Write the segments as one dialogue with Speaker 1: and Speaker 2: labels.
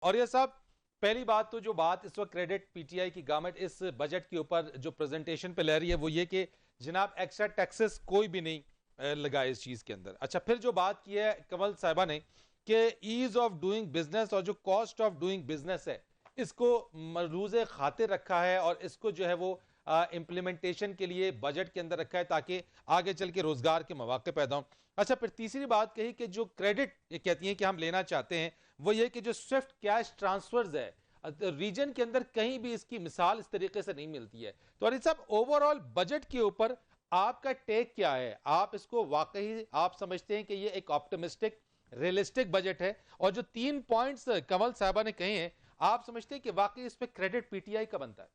Speaker 1: और ये साहब, पहली बात तो जो बात इस वक्त क्रेडिट पीटीआई की गवर्नमेंट इस बजट के ऊपर जो प्रेजेंटेशन पे ले रही है वो ये कि जनाब एक्स्ट्रा टैक्सेस कोई भी नहीं लगाए इस चीज के अंदर। अच्छा, फिर जो बात की है कमल साहिबा ने कि ईज ऑफ डूइंग बिजनेस और जो कॉस्ट ऑफ डूइंग बिजनेस है इसको मलरूज़ खातिर रखा है और इसको जो है वो इम्प्लीमेंटेशन के लिए बजट के अंदर रखा है ताकि आगे चल के रोजगार के मौके पैदा हों। अच्छा, फिर तीसरी बात कही कि जो क्रेडिट ये कहती हैं कि हम लेना चाहते हैं वो ये कि जो स्विफ्ट कैश ट्रांसफर्स है रीजन के अंदर कहीं भी इसकी मिसाल इस तरीके से नहीं मिलती है। तो अरिज साहब, ओवरऑल बजट के ऊपर आपका टेक क्या है? आप इसको वाकई आप समझते हैं कि ये एक ऑप्टिमिस्टिक रियलिस्टिक बजट है? और जो 3 पॉइंट्स कमल साहबा ने कहे हैं, आप समझते हैं कि वाकई इस पर क्रेडिट पीटीआई का बनता है?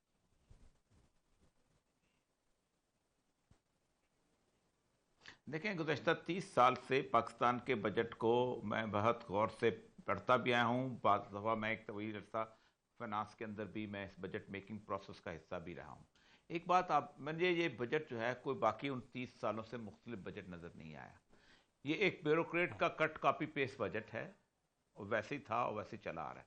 Speaker 2: देखें, गुज़श्ता 30 साल से पाकिस्तान के बजट को मैं बहुत गौर से पढ़ता भी आया हूँ। बाद दफ़ा मैं एक तवील अर्सा फाइनेंस के अंदर भी मैं इस बजट मेकिंग प्रोसेस का हिस्सा भी रहा हूँ। एक बात आप मुझे ये बजट जो है कोई बाकी उन 30 सालों से मुख्तलिफ बजट नज़र नहीं आया। ये एक ब्यूरोक्रेट का कट कॉपी पेस्ट बजट है और वैसे ही था और वैसे ही चला आ रहा है।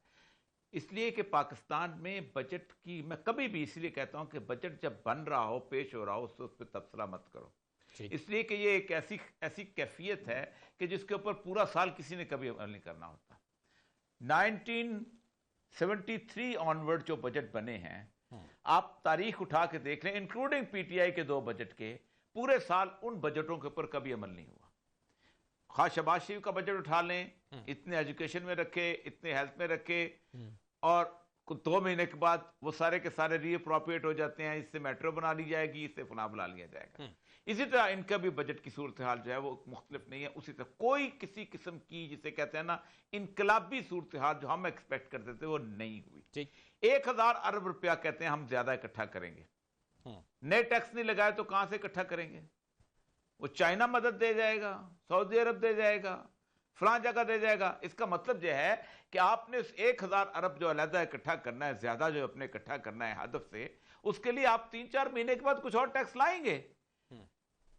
Speaker 2: इसलिए कि पाकिस्तान में बजट की मैं कभी भी इसलिए कहता हूँ कि बजट जब बन रहा हो, पेश हो रहा हो, उससे उस पर तबसरा मत करो, इसलिए कि ये एक ऐसी ऐसी कैफियत है कि जिसके ऊपर पूरा साल किसी ने कभी अमल नहीं करना होता। 1973 ऑनवर्ड जो बजट बने हैं, आप तारीख उठा के देख लें, इंक्लूडिंग पीटीआई के 2 बजट के, पूरे साल उन बजटों के ऊपर कभी अमल नहीं हुआ। खास शहबाज शरीफ का बजट उठा लें, इतने एजुकेशन में रखे, इतने हेल्थ में रखे, और 2 महीने के बाद वो सारे के सारे रीअप्रोप्रिएट हो जाते हैं, इससे मेट्रो बना ली जाएगी, इससे फना बना लिया जाएगा। इसी तरह इनका भी बजट की सूरत हाल जो है वो मुख्तलिफ नहीं है। उसी तरह कोई किसी किस्म की, जिसे कहते हैं ना, इनकलाबी सूरत हाल जो हम एक्सपेक्ट करते थे वो नहीं हुई। 1000 अरब रुपया कहते हैं हम ज्यादा इकट्ठा करेंगे, नए टैक्स नहीं लगाए तो कहां से इकट्ठा करेंगे? वो चाइना मदद दे जाएगा, सऊदी अरब दे जाएगा, फलां जगह दे जाएगा। इसका मतलब यह है कि आपने उस 1000 अरब जो अलहदा इकट्ठा करना है, ज्यादा जो अपने इकट्ठा करना है हदफ से, उसके लिए आप 3-4 महीने के बाद कुछ और टैक्स लाएंगे।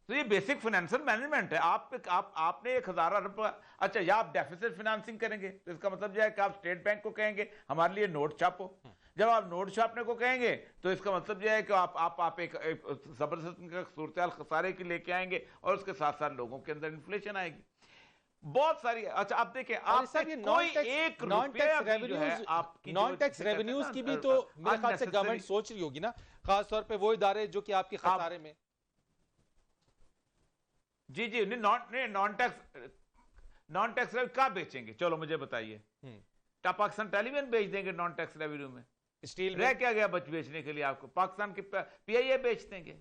Speaker 2: तो ये बेसिक फाइनेंशियल मैनेजमेंट है। आपने 1000 अरब, अच्छा, या आप डेफिसिट फाइनेंसिंग करेंगे तो इसका मतलब यह है कि आप स्टेट बैंक को कहेंगे हमारे लिए नोट छापो। जब आप नोट छापने को कहेंगे तो इसका मतलब यह है कि आप एक जबरदस्त सूरत खसारे की लेके आएंगे और उसके साथ साथ लोगों के अंदर इन्फ्लेशन आएगी, बहुत सारी। अच्छा, आप देखें, आप कोई एक
Speaker 1: non tax revenues, non tax revenues की भी तो मेरे ख्याल से गवर्नमेंट सोच रही होगी ना, खासतौर पे वो इदारे जो कि आपके खसारे में।
Speaker 2: जी जी, नॉन टैक्स रेवेन्यू कहाँ बेचेंगे? चलो मुझे बताइए, क्या पाकिस्तान टेलीविजन बेच देंगे नॉन टैक्स रेवेन्यू में? स्टील रह क्या गया बच बेचने के लिए? आपको पाकिस्तान के पीआईए बेच देंगे,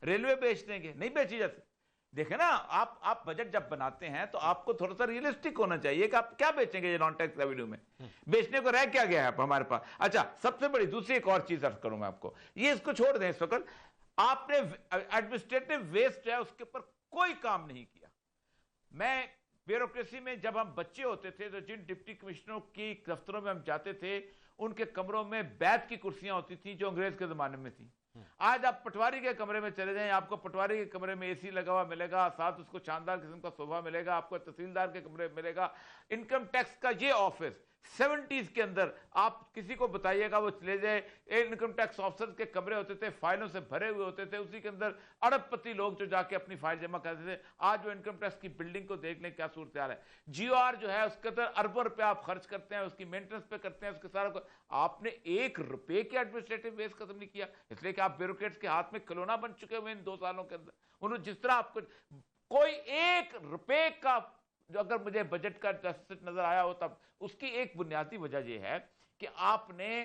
Speaker 2: रेलवे बेच देंगे, नहीं बेची जाती। देखे ना, आप बजट जब बनाते हैं तो आपको थोड़ा सा रियलिस्टिक होना चाहिए कि आप क्या बेचेंगे ये नॉन टैक्स रेवेन्यू में। बेचने को रह क्या गया है हमारे पास? अच्छा, सबसे बड़ी दूसरी एक और चीज अर्ज करूं मैं आपको, ये इसको छोड़ दें इस वक्त। आपने एडमिनिस्ट्रेटिव वेस्ट है उसके ऊपर कोई काम नहीं किया। मैं ब्यूरोक्रेसी में जब हम बच्चे होते थे तो जिन डिप्टी कमिश्नरों की दफ्तरों में हम जाते थे, उनके कमरों में बैत की कुर्सियां होती थी जो अंग्रेज के जमाने में थी। आज आप पटवारी के कमरे में चले जाएं, आपको पटवारी के कमरे में एसी लगा हुआ मिलेगा, साथ उसको शानदार किस्म का सोफा मिलेगा, आपको तहसीलदार के कमरे में मिलेगा। इनकम टैक्स का ये ऑफिस 70s के अंदर आप किसी को बताइएगा, वो चले जाए, इनकम टैक्स ऑफिसर के कमरे होते थे, फाइलों से भरे हुए होते थे, उसी के अंदर अरबपति लोग जो जाके अपनी फाइल जमा करते थे। आज वो इनकम टैक्स की बिल्डिंग को देख लें क्या सूरत हाल है। जीओआर जो है उसके अंदर अरबों रुपया आप खर्च करते हैं, उसकी मेंटेनेंस पे करते हैं, उसके सारा आपने 1 रुपए की एडमिनिस्ट्रेटिव वेस्ट खत्म नहीं किया, इसलिए कि आप ब्यूरोक्रेट्स के हाथ में खिलौना बन चुके हुए इन 2 सालों के अंदर। उन्होंने जिस तरह आपको कोई 1 रुपए का जो अगर मुझे बजट का डेफिसिट नजर आया हो तब उसकी एक बुनियादी वजह यह है कि आपने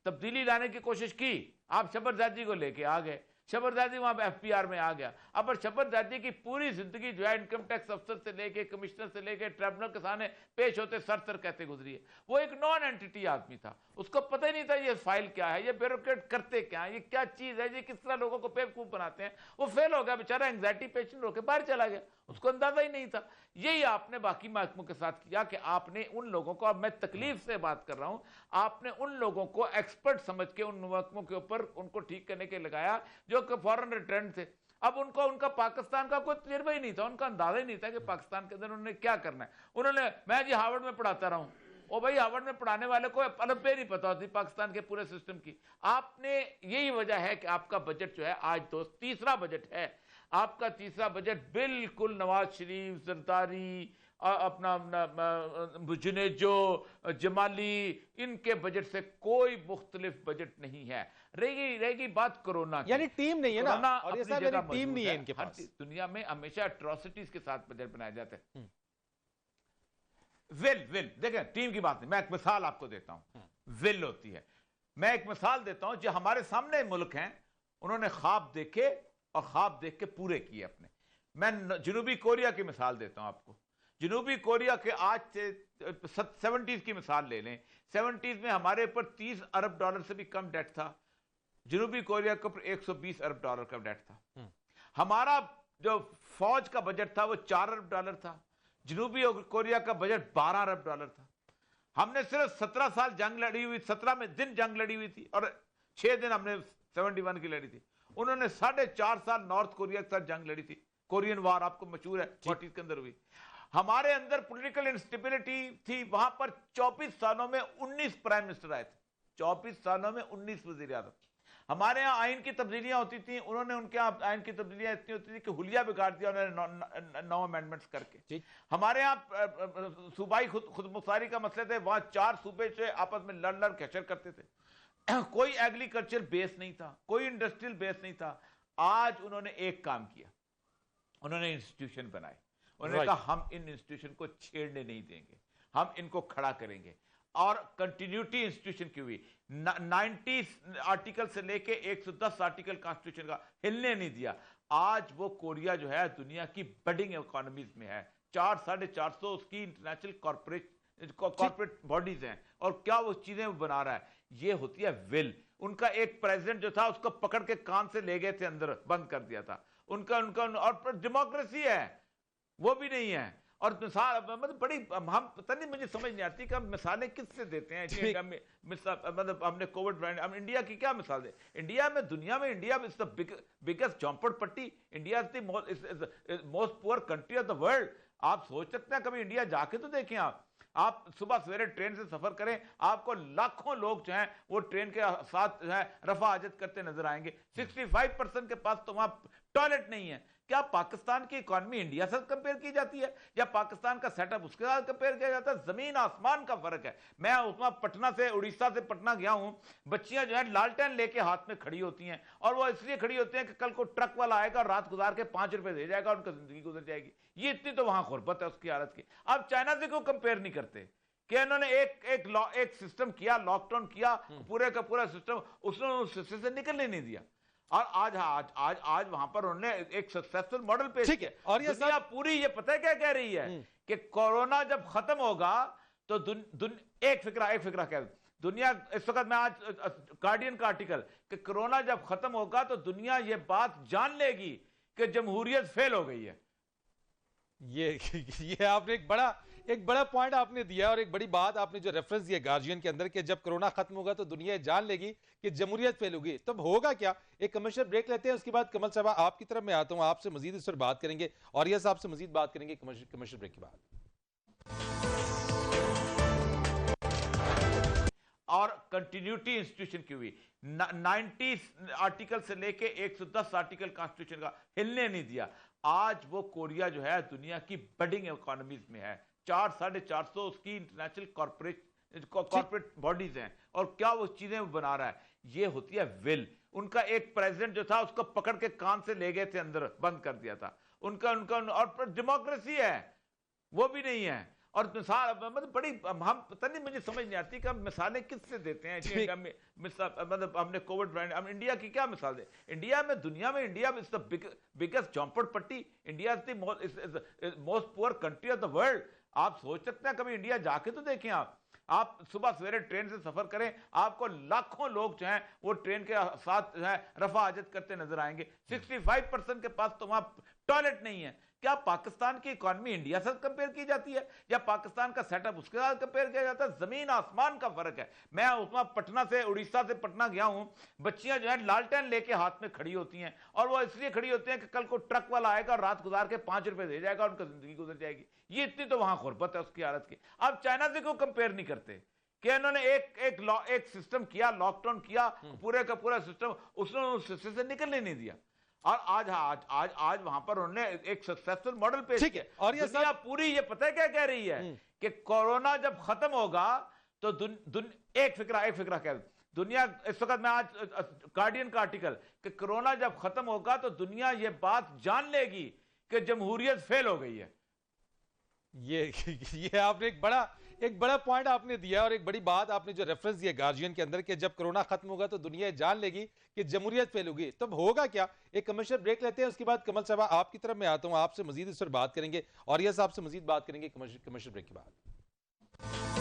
Speaker 2: तब्दीली लाने की कोशिश की। आप शबरजादी को लेके आ गए, शबरजादी वहां एफपीआर में आ गया। अब शबरजादी की पूरी जिंदगी जो है इनकम टैक्स अफसर से लेके कमिश्नर से लेके ट्रिब्यूनल के सामने पेश होते सर सर कहते गुजरी है। वो एक नॉन एंटिटी आदमी था, उसको पता ही नहीं था ये फाइल क्या है, ये ब्यूरोक्रेट करते क्या है, ये क्या चीज है, ये किस तरह लोगों को बेवकूफ बनाते हैं। वो फेल हो गया बेचारा, एंग्जाइटी पेशेंट होकर बाहर चला गया, उसको अंदाजा ही नहीं था। यही आपने बाकी महकमों के साथ किया कि आपने उन लोगों को, अब मैं तकलीफ से बात कर रहा हूं, आपने उन लोगों को एक्सपर्ट समझ के उन महकमों के ऊपर उनको ठीक करने के लगाया जो फॉरेन रिटर्न थे। अब उनको उनका पाकिस्तान का कोई तजुर्बा ही नहीं था, उनका अंदाजा ही नहीं था कि पाकिस्तान के अंदर उन्होंने क्या करना है। उन्होंने, मैं जी हार्वर्ड में पढ़ाता रहा हूं, ओ भाई हार्वर्ड में पढ़ाने वाले को अलग नहीं पता होती पाकिस्तान के पूरे सिस्टम की। आपने, यही वजह है कि आपका बजट जो है आज दोस्त तीसरा बजट है, आपका तीसरा बजट बिल्कुल नवाज शरीफ, जरदारी, अपना जुनेजो, जमाली, इनके बजट से कोई मुख्तलिफ बजट नहीं है। रहेगी बात कोरोना की,
Speaker 1: यानी टीम नहीं है ना, और ये
Speaker 2: अपनी
Speaker 1: सब
Speaker 2: जगह
Speaker 1: यानी टीम
Speaker 2: मौजूद
Speaker 1: नहीं है इनके
Speaker 2: हर
Speaker 1: पास।
Speaker 2: दुनिया में हमेशा एट्रोसिटीज के साथ बजट बनाए जाते हैं। विल देखें, टीम की बात नहीं, मैं एक मिसाल आपको देता हूं। विल होती है, मैं एक मिसाल देता हूं, जो हमारे सामने मुल्क हैं उन्होंने ख्वाब देखे और ख्वाब देख के पूरे किए अपने। मैं जनूबी कोरिया की मिसाल देता हूं आपको। जनूबी कोरिया के आज से 70s की मिसाल ले लें। 70s में हमारे ऊपर 30 अरब डॉलर से भी कम डेट था, जनूबी कोरिया के ऊपर 120 अरब डॉलर का डेट था। हमारा जो फौज का बजट था वो 4 अरब डॉलर था, जनूबी कोरिया का बजट 12 अरब डॉलर था। हमने सिर्फ 17 साल जंग लड़ी हुई, 17 में दिन जंग लड़ी हुई थी और 6 दिन हमने 71 की लड़ी थी। उन्होंने 4.5 साल नॉर्थ कोरिया के साथ जंग लड़ी थी, कोरियन वार आपको मशहूर है, 40s के अंदर हुई। हमारे अंदर पॉलिटिकल इंस्टेबिलिटी थी, वहां पर 24 सालों में 19 प्राइम मिनिस्टर आए थे, 24 सालों में 19 वजीर आजम। हमारे यहाँ आइन की तब्दीलियां होती थी, उन्होंने उनके यहाँ आइन की तब्दीलियां इतनी होती थी कि हुलिया बिगाड़ दिया उन्होंने 9 अमेंडमेंट्स करके। हमारे यहाँ सूबाई खुद मुख्तारी का मसले थे, वहां 4 सूबे से आपस में लड़ कैचर करते थे। कोई एग्रीकल्चर बेस नहीं था, कोई इंडस्ट्रियल बेस नहीं था। आज उन्होंने एक काम किया, उन्होंने इंस्टीट्यूशन बनाए। उन्होंने कहा हम इन इंस्टीट्यूशन को छेड़ने नहीं देंगे, हम इनको खड़ा करेंगे। और कंटिन्यूटी इंस्टीट्यूशन की हुई, 90 आर्टिकल से लेके 110 आर्टिकल कॉन्स्टिट्यूशन का हिलने नहीं दिया। आज वो कोरिया जो है दुनिया की बडिंग इकोनॉमीज में है, 400-450 उसकी इंटरनेशनल कॉर्पोरेट बॉडीज हैं, और क्या वो चीजें बना रहा है। ये होती है विल। उनका एक प्रेसिडेंट जो था उसको पकड़ के कान से ले गए थे, अंदर बंद कर दिया था। उनका और डेमोक्रेसी है वो भी नहीं है। और मिसाल मतलब बड़ी, हम पता नहीं, मुझे समझ नहीं आती कि हम मिसालें किससे देते हैं। मतलब हमने कोविड, हम इंडिया की क्या मिसाल दे? इंडिया में, दुनिया में, इंडिया में बिगेस्ट झोंपड़ पट्टी, India is the most poor country of the world. आप सोच सकते हैं, कभी इंडिया जाके तो देखें। आप सुबह सवेरे ट्रेन से सफर करें, आपको लाखों लोग जो हैं वो ट्रेन के साथ जो है रफा हाजत करते नजर आएंगे। 65% के पास तो वहां टॉयलेट नहीं है। क्या पाकिस्तान की इकॉनमी इंडिया से कंपेयर की जाती है, या पाकिस्तान का सेटअप उसके साथ कंपेयर किया जाता है? जमीन आसमान का फर्क है। मैं उसमें पटना से, उड़ीसा से पटना गया हूं, बच्चियां जो है लालटेन लेके हाथ में खड़ी होती हैं, और वो इसलिए खड़ी होती हैं कि कल को ट्रक वाला आएगा और रात गुजार के 5 रुपए दे जाएगा, उनकी जिंदगी गुजर जाएगी। ये इतनी तो वहां गुर्बत है उसकी हालत की। अब चाइना से क्यों कंपेयर नहीं करते कि इन्होंने एक सिस्टम किया, लॉकडाउन किया, पूरे का पूरा सिस्टम, उसने उस सिस्टम से निकलने नहीं दिया। और आज वहां पर उन्होंने एक सक्सेसफुल मॉडल पेश किया। और ये दुनिया पूरी ये पता है क्या कह रही है कि कोरोना जब खत्म होगा तो एक फिक्रा कह दुनिया इस वक्त, मैं आज गार्डियन का आर्टिकल कि कोरोना जब खत्म होगा तो दुनिया ये बात जान लेगी कि जमहूरियत फेल हो गई है।
Speaker 1: ये आपने एक बड़ा पॉइंट आपने दिया, और एक बड़ी बात आपने जो रेफरेंस दिया गार्जियन के अंदर कि जब कोरोना खत्म होगा तो दुनिया जान लेगी कि जमहूरियत फेल होगी। तब होगा क्या? एक कमर्शियल ब्रेक लेते हैं, उसके बाद कमल साहब आपकी तरफ मैं आता हूं, आपसे मजीद इस पर बात करेंगे, और यस आपसे मजीद बात करेंगे कमर्शियल ब्रेक के बाद।
Speaker 2: और कंटिन्यूटी इंस्टीट्यूशन की हुई, 90 आर्टिकल से लेके 110 आर्टिकल कॉन्स्टिट्यूशन का हिलने नहीं दिया। आज वो कोरिया जो है दुनिया की बडिंग इकोनॉमीज में है, 400-450 उसकी इंटरनेशनल कॉर्पोरेट बॉडीज हैं, और क्या वो चीजें बना रहा है। ये होती है विल। उनका एक प्रेसिडेंट जो था उसको पकड़ के कान से ले गए थे, अंदर बंद कर दिया था। उनका और डेमोक्रेसी है वो भी नहीं है। और मिसाल मतलब बड़ी, हम पता नहीं, मुझे समझ नहीं आती कि हम मिसालें किससे देते हैं। मतलब हमने कोविड, हम इंडिया की क्या मिसाल दे? इंडिया में, दुनिया में, इंडिया इज द बिगेस्ट झोंपड़ पट्टी, India is the most poor country of the world. आप सोच सकते हैं, कभी इंडिया जाके तो देखें। आप सुबह सवेरे ट्रेन से सफर करें, आपको लाखों लोग जो हैं वो ट्रेन के साथ जो है रफा हाजत करते नजर आएंगे। 65% के पास तो वहां टॉयलेट नहीं है। क्या पाकिस्तान की इकॉनमी इंडिया से कंपेयर की जाती है, या पाकिस्तान का सेटअप उसके साथ कंपेयर किया जाता है? जमीन आसमान का फर्क है। मैं उसमें पटना से, उड़ीसा से पटना गया हूं, बच्चियां जो है लालटेन लेके हाथ में खड़ी होती हैं, और वो इसलिए खड़ी होती हैं कि कल को ट्रक वाला आएगा और रात गुजार के 5 रुपए दे जाएगा, उनकी जिंदगी गुजर जाएगी। ये इतनी तो वहां गुर्बत है उसकी हालत की। आप चाइना से क्यों कंपेयर नहीं करते कि इन्होंने एक सिस्टम किया, लॉकडाउन किया, पूरे का पूरा सिस्टम, उसने उस सिस्टम से निकलने नहीं दिया, और आज वहां पर उन्होंने एक सक्सेसफुल मॉडल पेश किया। और ये दुनिया पूरी ये पता है क्या कह रही है कि कोरोना जब खत्म होगा तो एक फिक्रा कह दुनिया, इस वक्त मैं आज गार्डियन का आर्टिकल कि कोरोना जब खत्म होगा तो दुनिया ये बात जान लेगी कि जमहूरियत फेल हो गई है।
Speaker 1: ये आपने एक बड़ा पॉइंट आपने दिया, और एक बड़ी बात आपने जो रेफरेंस दिया गार्जियन के अंदर कि जब कोरोना खत्म होगा तो दुनिया जान लेगी कि जमहूरियत फेल होगी। तब होगा क्या? एक कमर्शियल ब्रेक लेते हैं, उसके बाद कमल साहब आपकी तरफ मैं आता हूं, आपसे मजीद इस पर बात करेंगे और यस आपसे मजीद बात करेंगे कमर्शियल ब्रेक के बाद।